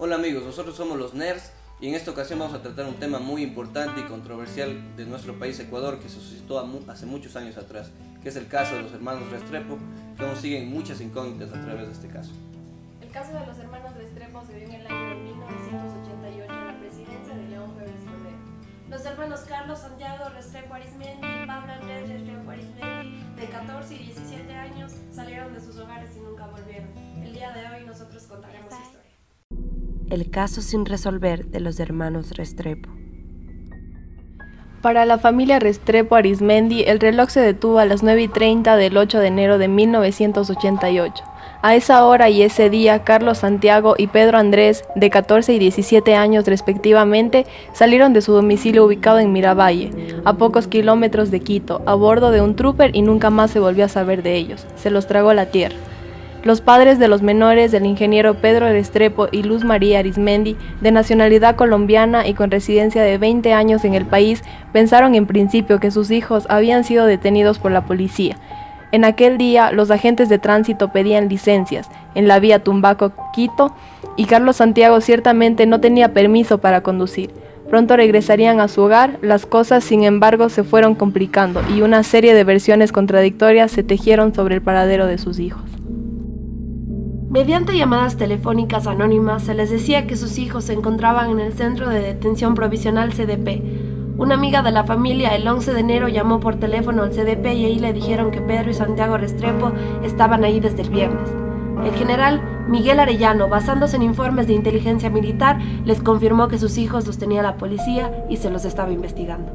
Hola amigos, nosotros somos los Nerds y en esta ocasión vamos a tratar un tema muy importante y controversial de nuestro país Ecuador que se suscitó hace muchos años atrás, que es el caso de los hermanos Restrepo, que aún siguen muchas incógnitas a través de este caso. El caso de los hermanos Restrepo se dio en el año de 1988 en la presidencia de León Febres Cordero. Los hermanos Carlos Santiago Restrepo Arizmendi y Pablo Andrés Restrepo Arizmendi, de 14 y 17 años, salieron de sus hogares y nunca volvieron. El día de hoy nosotros contaremos su historia. El caso sin resolver de los hermanos Restrepo. Para la familia Restrepo Arizmendi, el reloj se detuvo a las 9:30 del 8 de enero de 1988. A esa hora y ese día, Carlos Santiago y Pedro Andrés, de 14 y 17 años respectivamente, salieron de su domicilio ubicado en Miravalle, a pocos kilómetros de Quito, a bordo de un trooper y nunca más se volvió a saber de ellos. Se los tragó la tierra. Los padres de los menores del ingeniero Pedro Restrepo y Luz María Arizmendi, de nacionalidad colombiana y con residencia de 20 años en el país, pensaron en principio que sus hijos habían sido detenidos por la policía. En aquel día, los agentes de tránsito pedían licencias en la vía Tumbaco-Quito y Carlos Santiago ciertamente no tenía permiso para conducir. Pronto regresarían a su hogar, las cosas sin embargo se fueron complicando y una serie de versiones contradictorias se tejieron sobre el paradero de sus hijos. Mediante llamadas telefónicas anónimas se les decía que sus hijos se encontraban en el Centro de Detención Provisional CDP. Una amiga de la familia el 11 de enero llamó por teléfono al CDP y ahí le dijeron que Pedro y Santiago Restrepo estaban ahí desde el viernes. El general Miguel Arellano, basándose en informes de inteligencia militar, les confirmó que sus hijos los tenía la policía y se los estaba investigando.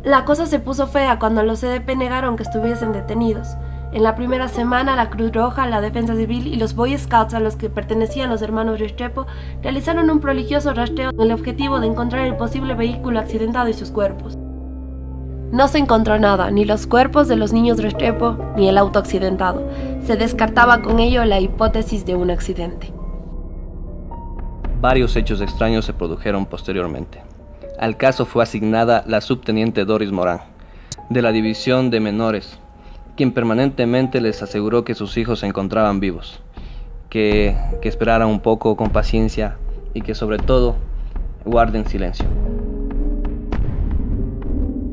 La cosa se puso fea cuando los CDP negaron que estuviesen detenidos. En la primera semana, la Cruz Roja, la Defensa Civil y los Boy Scouts a los que pertenecían los hermanos Restrepo realizaron un prodigioso rastreo con el objetivo de encontrar el posible vehículo accidentado y sus cuerpos. No se encontró nada, ni los cuerpos de los niños Restrepo, ni el auto accidentado. Se descartaba con ello la hipótesis de un accidente. Varios hechos extraños se produjeron posteriormente. Al caso fue asignada la subteniente Doris Morán, de la División de Menores, quien permanentemente les aseguró que sus hijos se encontraban vivos, que esperaran un poco con paciencia y que sobre todo guarden silencio.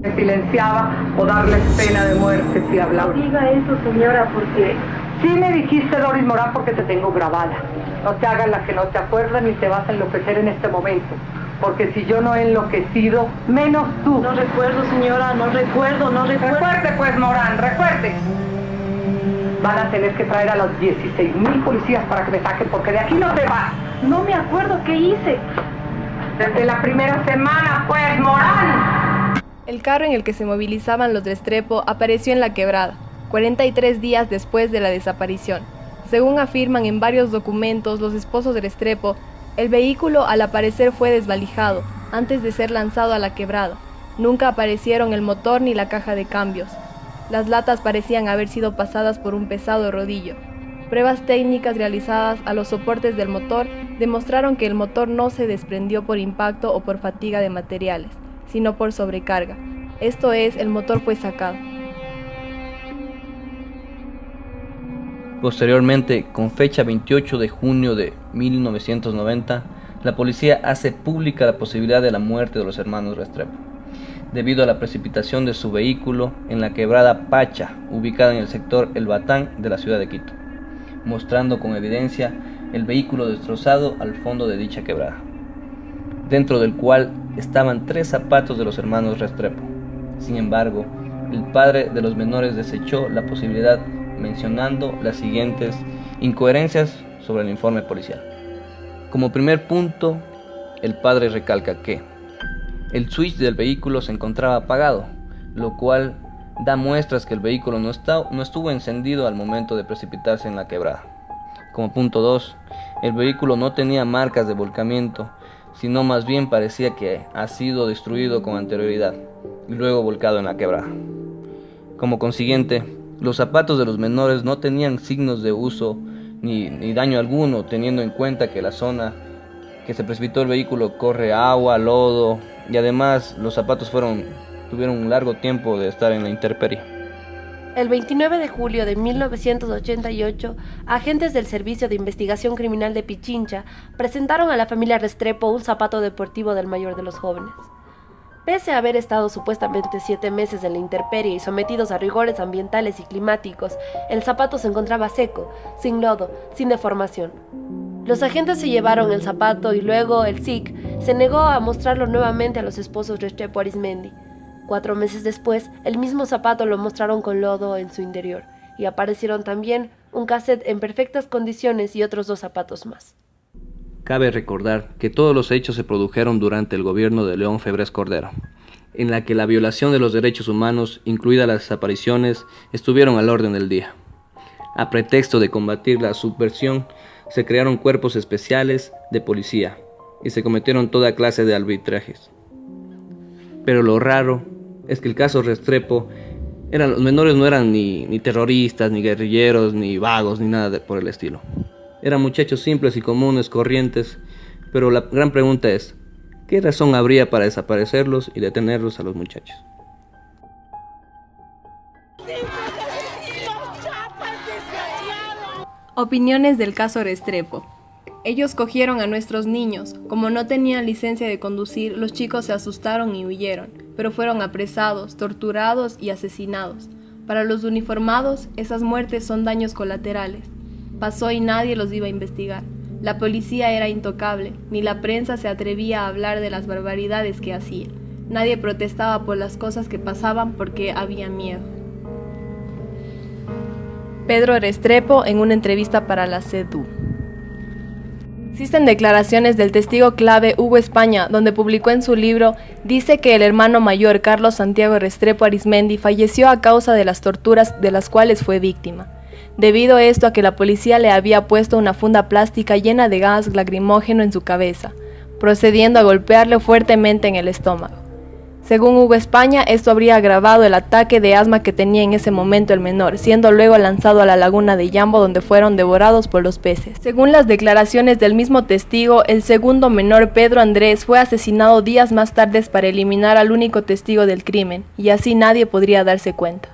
Se silenciaba o darles pena de muerte si hablaba. No diga eso, señora, porque... Sí me dijiste, Doris Morán, porque te tengo grabada. No te hagas la que no te acuerdas ni te vas a enloquecer en este momento. Porque si yo no he enloquecido, menos tú. No recuerdo, señora, no recuerdo. Recuerde pues, Morán, recuerde. Van a tener que traer a los 16,000 policías para que me saquen, porque de aquí no te vas. No me acuerdo qué hice. Desde la primera semana, pues, Morán. El carro en el que se movilizaban los Restrepo apareció en la quebrada, 43 días después de la desaparición. Según afirman en varios documentos los esposos de Restrepo, el vehículo al aparecer fue desvalijado antes de ser lanzado a la quebrada. Nunca aparecieron el motor ni la caja de cambios. Las latas parecían haber sido pasadas por un pesado rodillo. Pruebas técnicas realizadas a los soportes del motor demostraron que el motor no se desprendió por impacto o por fatiga de materiales, sino por sobrecarga. Esto es, el motor fue sacado. Posteriormente, con fecha 28 de junio de 1990, la policía hace pública la posibilidad de la muerte de los hermanos Restrepo, debido a la precipitación de su vehículo en la quebrada Pacha, ubicada en el sector El Batán de la ciudad de Quito, mostrando con evidencia el vehículo destrozado al fondo de dicha quebrada, dentro del cual estaban 3 zapatos de los hermanos Restrepo. Sin embargo, el padre de los menores desechó la posibilidad, mencionando las siguientes incoherencias sobre el informe policial. Como primer punto, el padre recalca que el switch del vehículo se encontraba apagado, lo cual da muestras que el vehículo no estuvo encendido al momento de precipitarse en la quebrada. Como punto 2, el vehículo no tenía marcas de volcamiento, sino más bien parecía que ha sido destruido con anterioridad y luego volcado en la quebrada. Como consiguiente, los zapatos de los menores no tenían signos de uso ni daño alguno, teniendo en cuenta que la zona que se precipitó el vehículo corre agua, lodo y además los zapatos tuvieron un largo tiempo de estar en la intemperie. El 29 de julio de 1988, agentes del Servicio de Investigación Criminal de Pichincha presentaron a la familia Restrepo un zapato deportivo del mayor de los jóvenes. Pese a haber estado supuestamente 7 meses en la intemperie y sometidos a rigores ambientales y climáticos, el zapato se encontraba seco, sin lodo, sin deformación. Los agentes se llevaron el zapato y luego el SIC se negó a mostrarlo nuevamente a los esposos Restrepo Arizmendi. 4 meses después, el mismo zapato lo mostraron con lodo en su interior y aparecieron también un cassette en perfectas condiciones y otros 2 zapatos más. Cabe recordar que todos los hechos se produjeron durante el gobierno de León Febres Cordero, en la que la violación de los derechos humanos, incluidas las desapariciones, estuvieron al orden del día. A pretexto de combatir la subversión, se crearon cuerpos especiales de policía y se cometieron toda clase de arbitrajes. Pero lo raro es que el caso Restrepo, los menores no eran ni terroristas, ni guerrilleros, ni vagos, ni nada por el estilo. Eran muchachos simples y comunes, corrientes, pero la gran pregunta es, ¿qué razón habría para desaparecerlos y detenerlos a los muchachos? Opiniones del caso Restrepo. Ellos cogieron a nuestros niños. Como no tenían licencia de conducir, los chicos se asustaron y huyeron, pero fueron apresados, torturados y asesinados. Para los uniformados, esas muertes son daños colaterales. Pasó y nadie los iba a investigar. La policía era intocable, ni la prensa se atrevía a hablar de las barbaridades que hacía. Nadie protestaba por las cosas que pasaban porque había miedo. Pedro Restrepo en una entrevista para la CEDU. Existen declaraciones del testigo clave Hugo España, donde publicó en su libro, dice que el hermano mayor Carlos Santiago Restrepo Arizmendi falleció a causa de las torturas de las cuales fue víctima. Debido a esto a que la policía le había puesto una funda plástica llena de gas lacrimógeno en su cabeza, procediendo a golpearle fuertemente en el estómago. Según Hugo España, esto habría agravado el ataque de asma que tenía en ese momento el menor, siendo luego lanzado a la laguna de Yambo donde fueron devorados por los peces. Según las declaraciones del mismo testigo, el segundo menor, Pedro Andrés, fue asesinado días más tarde para eliminar al único testigo del crimen, y así nadie podría darse cuenta.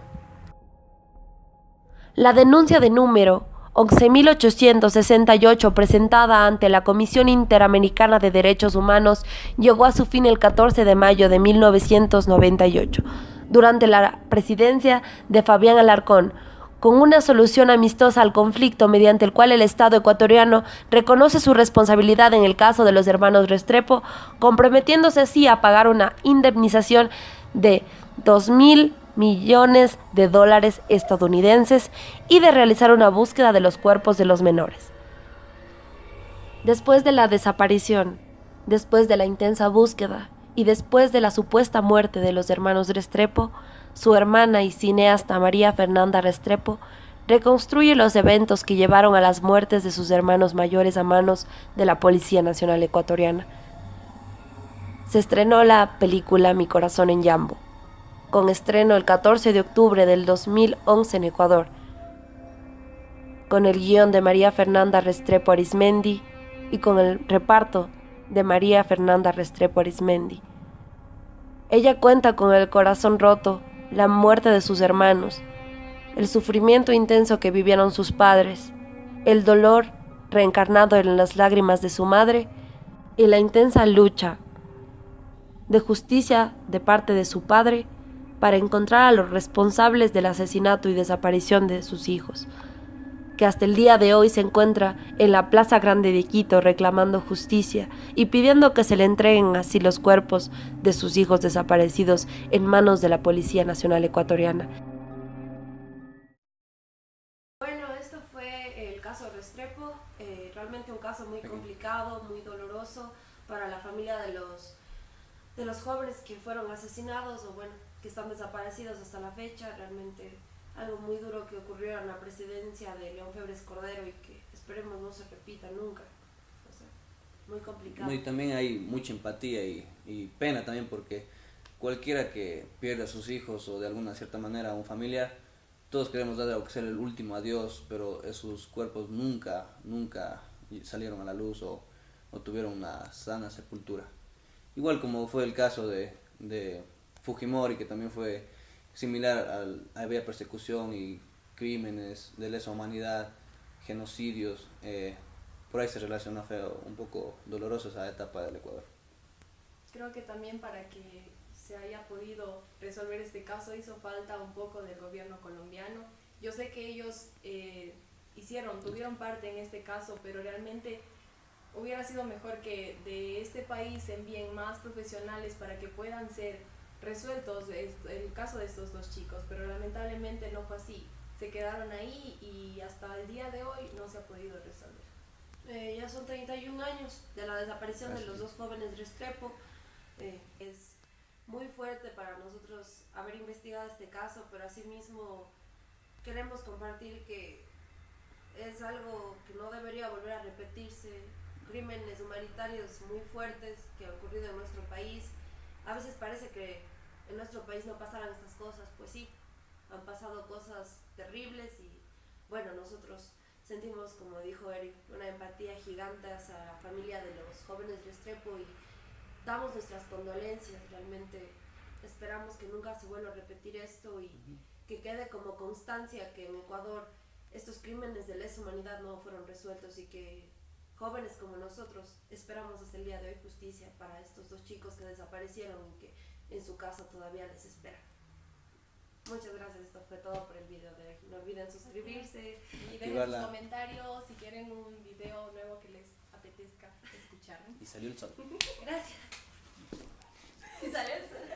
La denuncia de número 11.868 presentada ante la Comisión Interamericana de Derechos Humanos llegó a su fin el 14 de mayo de 1998, durante la presidencia de Fabián Alarcón, con una solución amistosa al conflicto mediante el cual el Estado ecuatoriano reconoce su responsabilidad en el caso de los hermanos Restrepo, comprometiéndose así a pagar una indemnización de 2.000 millones de dólares estadounidenses y de realizar una búsqueda de los cuerpos de los menores. Después de la desaparición, después de la intensa búsqueda y después de la supuesta muerte de los hermanos Restrepo, su hermana y cineasta María Fernanda Restrepo reconstruye los eventos que llevaron a las muertes de sus hermanos mayores a manos de la Policía Nacional Ecuatoriana. Se estrenó la película Mi corazón en Yambo, con estreno el 14 de octubre del 2011 en Ecuador, con el guión de María Fernanda Restrepo Arizmendi y con el reparto de María Fernanda Restrepo Arizmendi. Ella cuenta con el corazón roto, la muerte de sus hermanos, el sufrimiento intenso que vivieron sus padres, el dolor reencarnado en las lágrimas de su madre y la intensa lucha de justicia de parte de su padre para encontrar a los responsables del asesinato y desaparición de sus hijos, que hasta el día de hoy se encuentra en la Plaza Grande de Quito reclamando justicia y pidiendo que se le entreguen así los cuerpos de sus hijos desaparecidos en manos de la Policía Nacional Ecuatoriana. Bueno, esto fue el caso Restrepo, realmente un caso muy complicado, muy doloroso para la familia de los jóvenes que fueron asesinados o bueno, que están desaparecidos hasta la fecha. Realmente algo muy duro que ocurrió en la presidencia de León Febres Cordero y que esperemos no se repita nunca. O sea, muy complicado. Y también hay mucha empatía y pena también porque cualquiera que pierda a sus hijos o de alguna cierta manera a un familiar, todos queremos dar aunque sea el último adiós, pero esos cuerpos nunca salieron a la luz o tuvieron una sana sepultura. Igual como fue el caso de Fujimori, que también fue similar había persecución y crímenes de lesa humanidad, genocidios, por ahí se relaciona feo, un poco doloroso esa etapa del Ecuador. Creo que también para que se haya podido resolver este caso hizo falta un poco del gobierno colombiano. Yo sé que ellos tuvieron parte en este caso, pero realmente hubiera sido mejor que de este país se envíen más profesionales para que puedan ser resueltos el caso de estos dos chicos, pero lamentablemente no fue así. Se quedaron ahí y hasta el día de hoy no se ha podido resolver. Ya son 31 años de la desaparición de los dos jóvenes Restrepo. Es muy fuerte para nosotros haber investigado este caso, pero asimismo queremos compartir que es algo que no debería volver a repetirse. Crímenes humanitarios muy fuertes que han ocurrido en nuestro país. A veces parece que en nuestro país no pasaran estas cosas, pues sí, han pasado cosas terribles y bueno, nosotros sentimos, como dijo Eric, una empatía gigante hacia la familia de los jóvenes Restrepo y damos nuestras condolencias. Realmente esperamos que nunca se vuelva a repetir esto y que quede como constancia que en Ecuador estos crímenes de lesa humanidad no fueron resueltos y que jóvenes como nosotros esperamos hasta el día de hoy justicia para estos dos chicos que desaparecieron y que en su casa todavía les esperan. Muchas gracias, esto fue todo por el video de hoy. No olviden suscribirse Y dejen sus comentarios si quieren un video nuevo que les apetezca escuchar. Y salió el sol. Gracias. Y salió el sol.